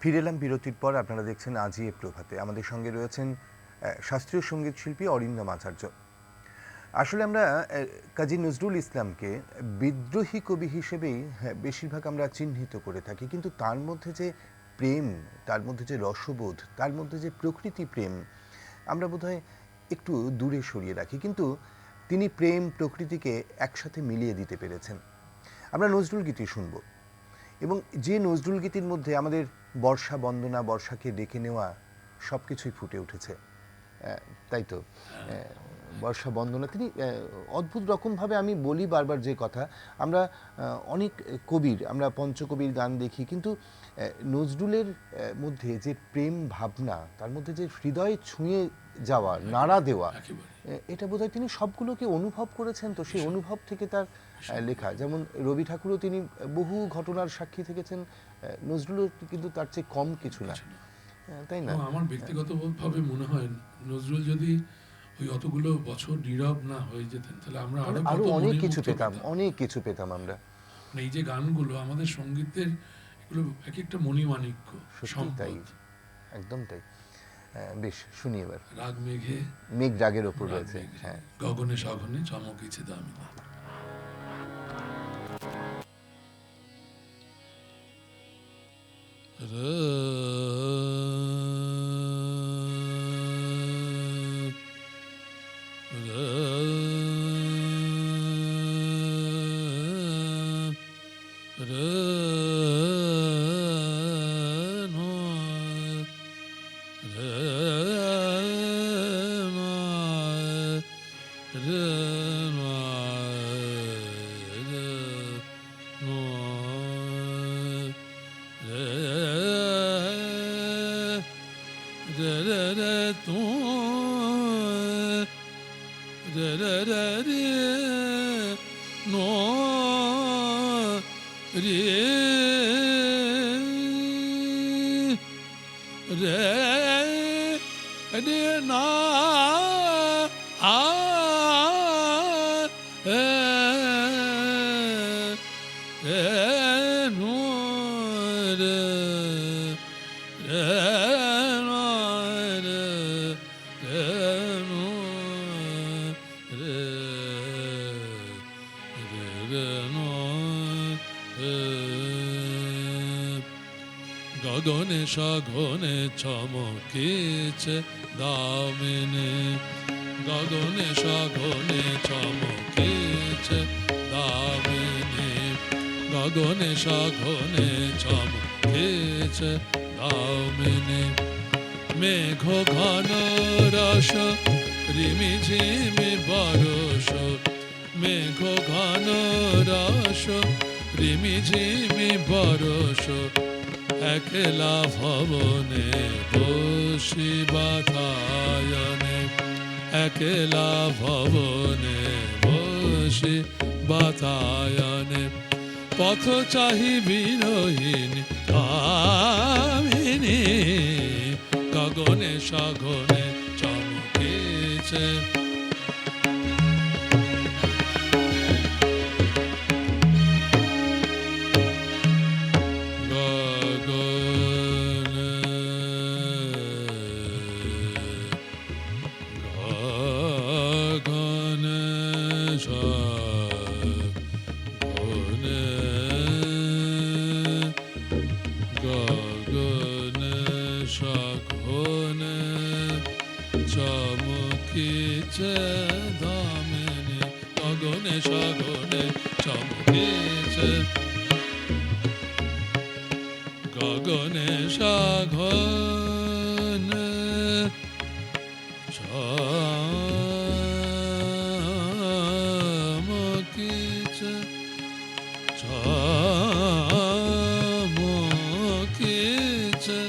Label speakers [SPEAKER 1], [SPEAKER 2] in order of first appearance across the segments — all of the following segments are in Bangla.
[SPEAKER 1] ফিরে এলাম বিরতির পর। আপনারা দেখছেন আজি এ প্রভাতে। আমাদের সঙ্গে রয়েছেন শাস্ত্রীয় সঙ্গীত শিল্পী অরিন্দম আচার্য। আসলে আমরা কাজী নজরুল ইসলামকে বিদ্রোহী কবি হিসেবেই বেশিরভাগ আমরা চিহ্নিত করে থাকি, কিন্তু তার মধ্যে যে প্রেম, তার মধ্যে যে রসবোধ, তার মধ্যে যে প্রকৃতি প্রেম আমরা বোধহয় একটু দূরে সরিয়ে রাখি, কিন্তু তিনি প্রেম প্রকৃতিকে একসাথে মিলিয়ে দিতে পেরেছেন। আমরা নজরুল গীতি শুনব, এবং যে নজরুল গীতির মধ্যে আমাদের বর্ষা বন্দনা, বর্ষাকে ডেকে নেওয়া সব কিছুই ফুটে উঠেছে, তাই তো? বর্ষা বন্দনা তিনি অদ্ভুত রকমভাবে, আমি বলি বারবার যে কথা, আমরা অনেক কবির, আমরা পঞ্চকবির গান দেখি, কিন্তু নজরুলের মধ্যে যে প্রেম ভাবনা, তার মধ্যে যে হৃদয়ে ছুঁয়ে যাওয়া, নাড়া দেওয়া, এটা বোধহয় তিনি সবগুলোকে অনুভব করেছেন। তো সেই অনুভব থেকে তার লেখা, যেমন রবি ঠাকুরও তিনি বহু ঘটনার সাক্ষী থেকেছেন, নজরুলও কিন্তু তার চেয়ে কম কিছু না, তাই না?
[SPEAKER 2] আমার ব্যক্তিগতভাবে মনে হয় নজরুল যদি ওই অতগুলো বছর নীরব না হয়ে যেতেন, তাহলে আমরা
[SPEAKER 1] আরো অনেক কিছু পেতাম, অনেক কিছু পেতাম আমরা।
[SPEAKER 2] এই যে গানগুলো আমাদের সঙ্গীতের, এগুলো এক একটা মণিমাণিক্য,
[SPEAKER 1] তাই, একদম তাই। বেশ, শুনি এবার।
[SPEAKER 2] রাগ মেঘে,
[SPEAKER 1] মেঘ রাগের ওপর রয়েছে, হ্যাঁ।
[SPEAKER 2] গগনে সগনে চমকেছে দামিনী। গগনে সগনে চমকেছে দামিনী, গগনে সগনে চমকেছে দামিনী, গগনে সগনে চমকেছে দামিনী। মেঘ ঘন রস রিমি ঝিমি বরস, মেঘ ঘন রস রিমি ঝিমি বরস, একলা ভবনে বসি বাতায়নে, একলা ভবনে বসি বাতায়নে। পথ চাহি বিরহিনী কামিনী, গগনে সগনে চমকেছে। গগনে সগনে চমকেছে, চমকেছে,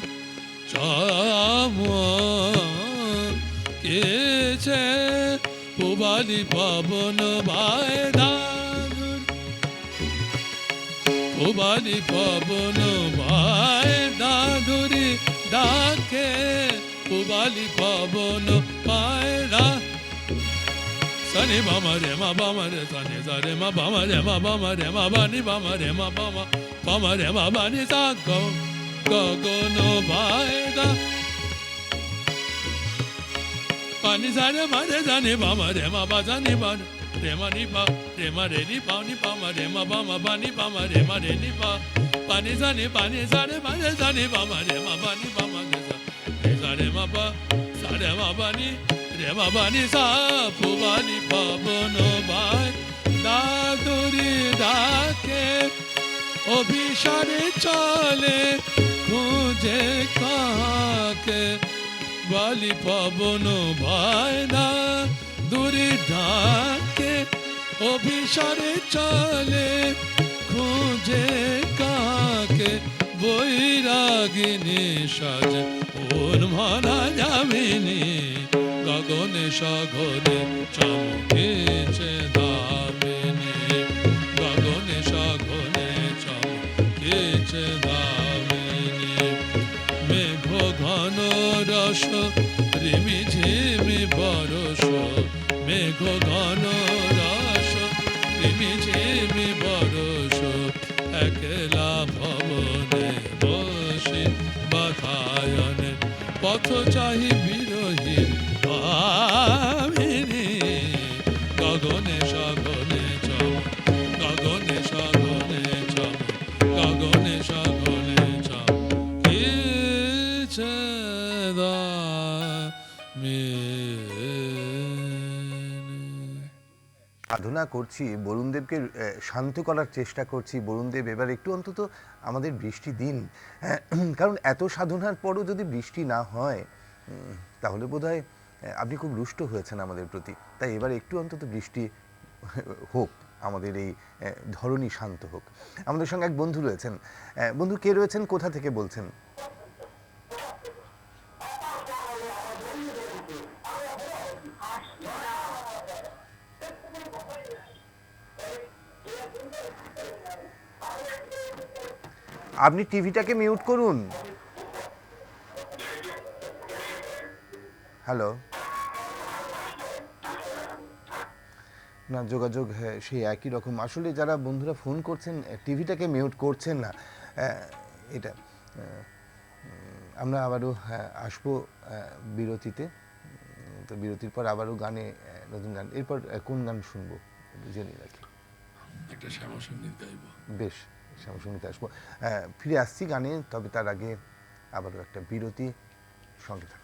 [SPEAKER 2] চমকেছে। পুবালি পবন বায়দা, পুবালি পবন বায়দা ধরি ডাকে, পুবালি পবন পায়রা। সনি বামা রে মা বামা রে সনি সরে মা বামা রে মা বামা রে মা বানি বামা রে মা বামা বামা রে মা বানি সা গো
[SPEAKER 3] গগন বায়দা পানি সারে মারে জানি বামা রে মা বা জানি বা রে মা নি পা রে মা রে নি পা নি পা মা রে মা বা মা বা নি পা মা রে মা রে নি পা পানি জানি পানি সারে মারে জানি বামা রে মা বা নি পা মা রে সারে মা বা সারে মা বা নি রে মা বা নি সা পু বা নি পা বন বায় দাদুরি ডাকে অভিসারে চলে খুঁজে কাকে বালি পবন ভায়না দূরে ডাকে অভিসারে চলে খুঁজে কাকে বৈরাগিনী সাজ উন্মনা যামিনী গগনে সগনে চমকেছে দামিনী গগনে সগনে চমকেছে দামিনী মেঘ ঘন রস রিমি ঝিমি বরস মেঘ ঘন রস রিমি ঝিমি বরস একলা ভবনে বসে বাতায়নে পথ চাহি বিরহী ভামিনী গগনে সগনে চম গগনে সগনে চম গগনে সগনে চম
[SPEAKER 1] সাধনা করছি, বরুণদেবকে শান্ত করার চেষ্টা করছি। বরুণদেব এবার একটু অন্তত আমাদের বৃষ্টি দিন, কারণ এত সাধনার পরও যদি বৃষ্টি না হয় তাহলে বোধহয় আপনি খুব রুষ্ট হয়েছেন আমাদের প্রতি। তাই এবার একটু অন্তত বৃষ্টি হোক, আমাদের এই ধরনী শান্ত হোক। আমাদের সঙ্গে এক বন্ধু রয়েছেন। বন্ধু কে রয়েছেন, কোথা থেকে বলছেন? আপনি টিভিটাকে মিউট করুন। হ্যালো, না যোগাযোগ সেই একই রকম। আসলে যারা বন্ধুরা ফোন করছেন টিভিটাকে মিউট করছেন না, এটা আমরা আবারও আসবো বিরতিতে। তো বিরতির পর আবারও গানে নতুন গান। এরপর কোন গান শুনবো জেনে রাখি।
[SPEAKER 2] একটা শ্যামাসঙ্গীত গাইব।
[SPEAKER 1] বেশ, শ্যামাসঙ্গীতে আসবো। ফিরে আসছি গানে, তবে তার আগে আবারও একটা বিরতি, সঙ্গে থাকুন।